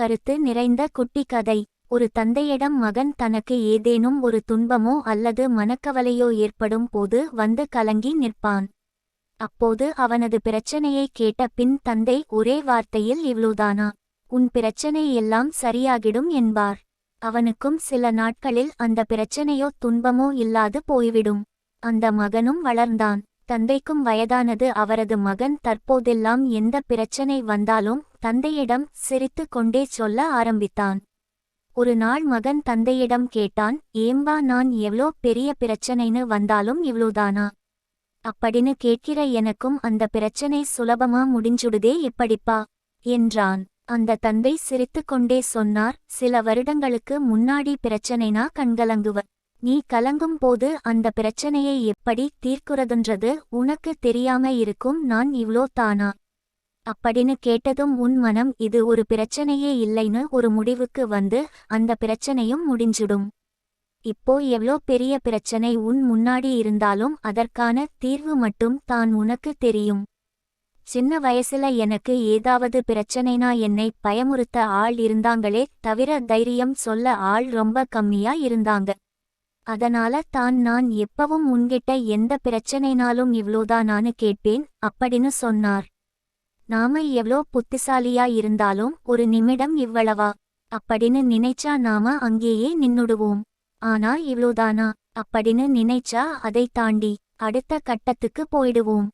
கருத்து நிறைந்த குட்டி கதை. ஒரு தந்தையிடம் மகன் தனக்கு ஏதேனும் ஒரு துன்பமோ அல்லது மனக்கவலையோ ஏற்படும் போது வந்து கலங்கி நிற்பான். அப்போது அவனது பிரச்சனையை கேட்ட பின் தந்தை ஒரே வார்த்தையில் இவ்வளவுதானா, உன் பிரச்சனை எல்லாம் சரியாகிடும் என்பார். அவனுக்கும் சில நாட்களில் அந்த பிரச்சனையோ துன்பமோ இல்லாது போய்விடும். அந்த மகனும் வளர்ந்தான். தந்தைக்கும் வயதானது. அவரது மகன் தற்போதெல்லாம் எந்த பிரச்சனை வந்தாலும் தந்தையிடம் சிரித்து கொண்டே சொல்ல ஆரம்பித்தான். ஒரு நாள் மகன் தந்தையிடம் கேட்டான், ஏம்பா நான் எவ்ளோ பெரிய பிரச்சனைன்னு வந்தாலும் இவ்வளவுதானா அப்படின்னு கேட்கிற, எனக்கும் அந்த பிரச்சனை சுலபமா முடிஞ்சுடுதே எப்படிப்பா என்றான். அந்த தந்தை சிரித்து கொண்டே சொன்னார், சில வருடங்களுக்கு முன்னாடி பிரச்சனைனா கண்கலங்குவ. நீ கலங்கும் போது அந்த பிரச்சனையை எப்படி தீர்க்குறதுன்றது உனக்கு தெரியாம இருக்கும். நான் இவ்ளோ தானா அப்படின்னு கேட்டதும் உன் மனம் இது ஒரு பிரச்சனையே இல்லைன்னு ஒரு முடிவுக்கு வந்து அந்த பிரச்சனையும் முடிஞ்சுடும். இப்போ எவ்ளோ பெரிய பிரச்சனை உன் முன்னாடி இருந்தாலும் அதற்கான தீர்வு மட்டும் தான் உனக்கு தெரியும். சின்ன வயசுல எனக்கு ஏதாவது பிரச்சனைனா என்னை பயமுறுத்த ஆள் இருந்தாங்களே தவிர தைரியம் சொல்ல ஆள் ரொம்ப கம்மியா இருந்தாங்க. அதனால தான் நான் எப்பவும் உன்கிட்ட எந்த பிரச்சனைனாலும் இவ்ளோதானான்னு கேட்பேன் அப்படின்னு சொன்னார். நாம எவ்ளோ புத்திசாலியா இருந்தாலும் ஒரு நிமிடம் இவ்வளவா அப்படின்னு நினைச்சா நாம அங்கேயே நின்னுடுவோம். ஆனா இவ்ளோதானா அப்படின்னு நினைச்சா அதை தாண்டி அடுத்த கட்டத்துக்கு போயிடுவோம்.